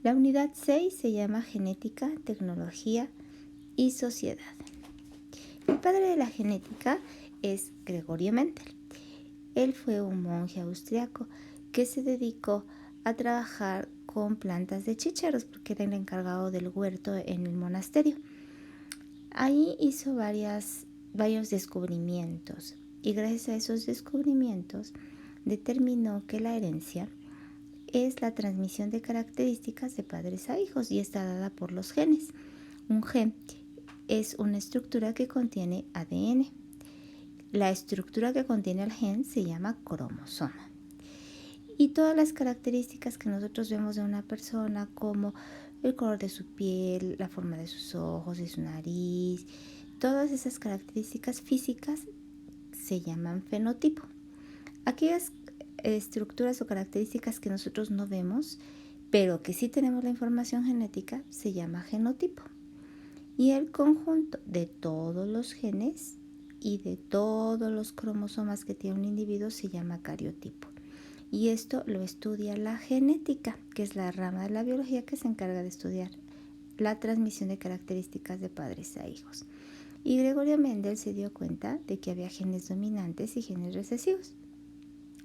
La unidad 6 se llama Genética, Tecnología y Sociedad. El padre de la genética es Gregorio Mendel. Él fue un monje austriaco que se dedicó a trabajar con plantas de chícharos porque era el encargado del huerto en el monasterio. Ahí hizo varios descubrimientos y gracias a esos descubrimientos determinó que la herencia es la transmisión de características de padres a hijos y está dada por los genes. Un gen es una estructura que contiene ADN. La estructura que contiene el gen se llama cromosoma. Y todas las características que nosotros vemos de una persona, como el color de su piel, la forma de sus ojos, de su nariz, todas esas características físicas se llaman fenotipo. Aquellas estructuras o características que nosotros no vemos, pero que sí tenemos la información genética, se llama genotipo. Y el conjunto de todos los genes y de todos los cromosomas que tiene un individuo se llama cariotipo. Y esto lo estudia la genética, que es la rama de la biología que se encarga de estudiar la transmisión de características de padres a hijos. Y Gregorio Mendel se dio cuenta de que había genes dominantes y genes recesivos.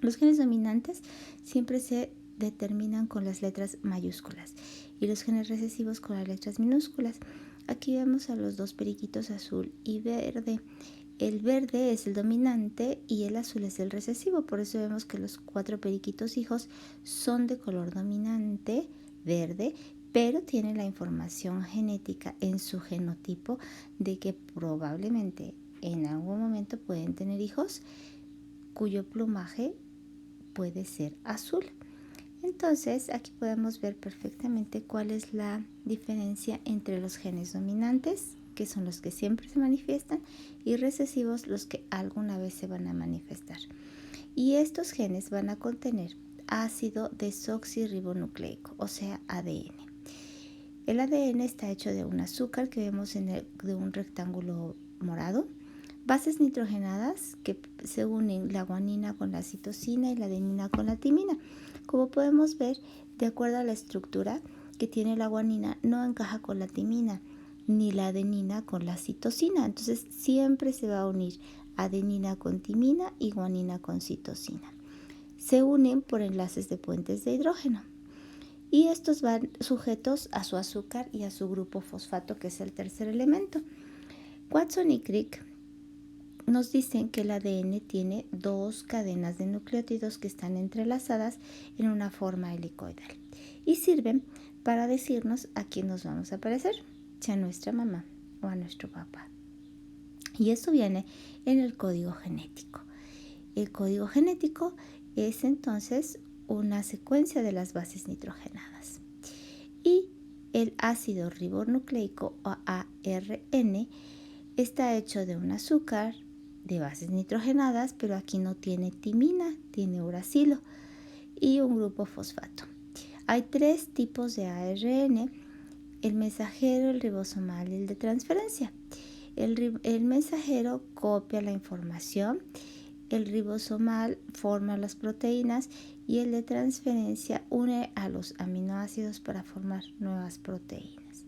Los genes dominantes siempre se determinan con las letras mayúsculas y los genes recesivos con las letras minúsculas. Aquí vemos a los dos periquitos azul y verde. El verde es el dominante y el azul es el recesivo. Por eso vemos que los 4 periquitos hijos son de color dominante, verde, pero tienen la información genética en su genotipo de que probablemente en algún momento pueden tener hijos cuyo plumaje puede ser azul. Entonces aquí podemos ver perfectamente cuál es la diferencia entre los genes dominantes, que son los que siempre se manifiestan, y recesivos, los que alguna vez se van a manifestar. Y estos genes van a contener ácido desoxirribonucleico, o sea, ADN. El ADN está hecho de un azúcar que vemos de un rectángulo morado, bases nitrogenadas que se unen la guanina con la citosina y la adenina con la timina. Como podemos ver, de acuerdo a la estructura que tiene la guanina, no encaja con la timina ni la adenina con la citosina. Entonces siempre se va a unir adenina con timina y guanina con citosina. Se unen por enlaces de puentes de hidrógeno. Y estos van sujetos a su azúcar y a su grupo fosfato, que es el tercer elemento. Watson y Crick nos dicen que el ADN tiene 2 cadenas de nucleótidos que están entrelazadas en una forma helicoidal y sirven para decirnos a quién nos vamos a parecer, si a nuestra mamá o a nuestro papá. Y esto viene en el código genético. El código genético es entonces una secuencia de las bases nitrogenadas. Y el ácido ribonucleico o ARN está hecho de un azúcar de bases nitrogenadas, pero aquí no tiene timina, tiene uracilo y un grupo fosfato. Hay 3 tipos de ARN, el mensajero, el ribosomal y el de transferencia. El mensajero copia la información, el ribosomal forma las proteínas y el de transferencia une a los aminoácidos para formar nuevas proteínas.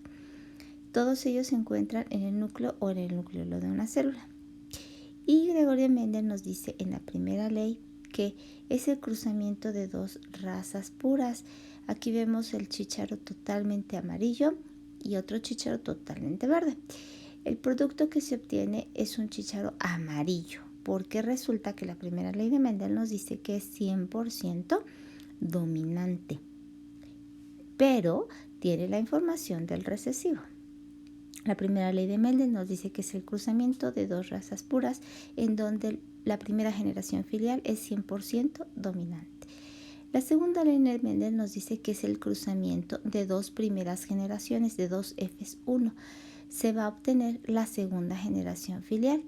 Todos ellos se encuentran en el núcleo o en el nucleolo de una célula. Y Gregorio Mendel nos dice en la primera ley que es el cruzamiento de 2 razas puras. Aquí vemos el chícharo totalmente amarillo y otro chícharo totalmente verde. El producto que se obtiene es un chícharo amarillo, porque resulta que la primera ley de Mendel nos dice que es 100% dominante, pero tiene la información del recesivo. La primera ley de Mendel nos dice que es el cruzamiento de 2 razas puras en donde la primera generación filial es 100% dominante. La segunda ley de Mendel nos dice que es el cruzamiento de 2 primeras generaciones, de 2 Fs1. Se va a obtener la segunda generación filial.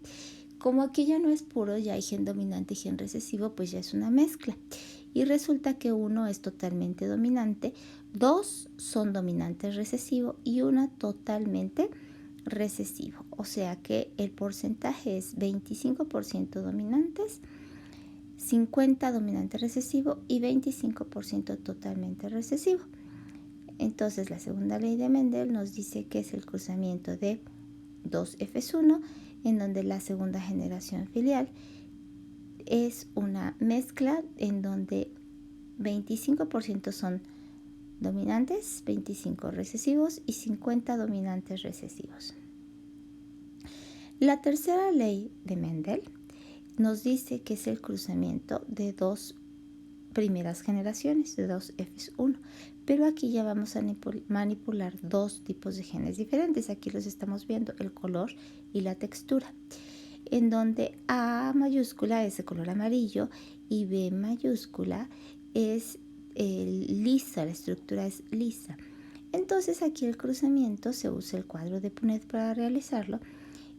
Como aquí ya no es puro, ya hay gen dominante y gen recesivo, pues ya es una mezcla. Y resulta que 1 es totalmente dominante, 2 son dominantes recesivo y 1 totalmente recesivo. O sea que el porcentaje es 25% dominantes, 50% dominante recesivo y 25% totalmente recesivo. Entonces, la segunda ley de Mendel nos dice que es el cruzamiento de dos F1, en donde la segunda generación filial es una mezcla en donde 25% son dominantes, 25 recesivos y 50 dominantes recesivos. La tercera ley de Mendel nos dice que es el cruzamiento de dos primeras generaciones, de dos F1, pero aquí ya vamos a manipular dos tipos de genes diferentes. Aquí los estamos viendo, el color y la textura, en donde A mayúscula es de color amarillo y B mayúscula es lisa, la estructura es lisa. Entonces aquí el cruzamiento se usa el cuadro de Punnett para realizarlo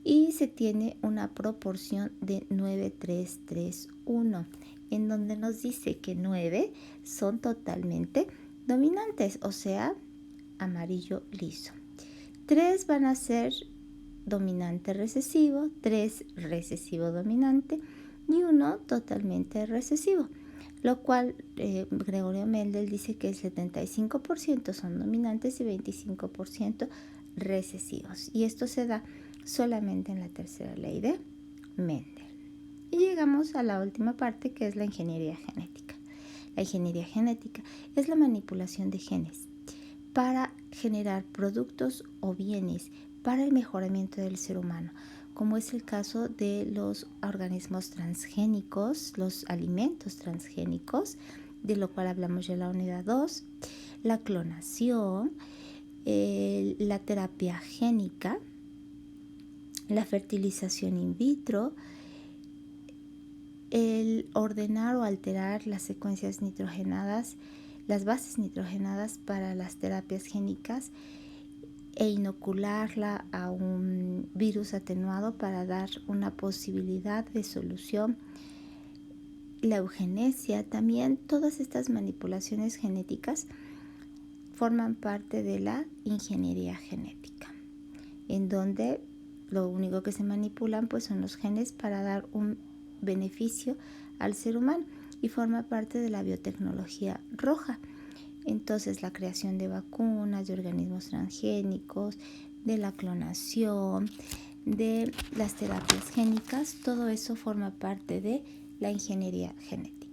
y se tiene una proporción de 9-3-3-1, en donde nos dice que 9 son totalmente dominantes, o sea, amarillo liso. 3 van a ser dominante recesivo, 3 recesivo dominante y 1 totalmente recesivo, lo cual Gregorio Mendel dice que el 75% son dominantes y 25% recesivos, y esto se da solamente en la tercera ley de Mendel. Y llegamos a la última parte, que es la ingeniería genética. La ingeniería genética es la manipulación de genes para generar productos o bienes para el mejoramiento del ser humano, como es el caso de los organismos transgénicos, los alimentos transgénicos, de lo cual hablamos ya en la unidad 2, la clonación, la terapia génica, la fertilización in vitro, el ordenar o alterar las secuencias nitrogenadas, las bases nitrogenadas para las terapias génicas e inocularla a un virus atenuado para dar una posibilidad de solución. La eugenesia también, todas estas manipulaciones genéticas forman parte de la ingeniería genética, en donde lo único que se manipulan pues son los genes para dar un beneficio al ser humano, y forma parte de la biotecnología roja. Entonces, la creación de vacunas, de organismos transgénicos, de la clonación, de las terapias génicas, todo eso forma parte de la ingeniería genética.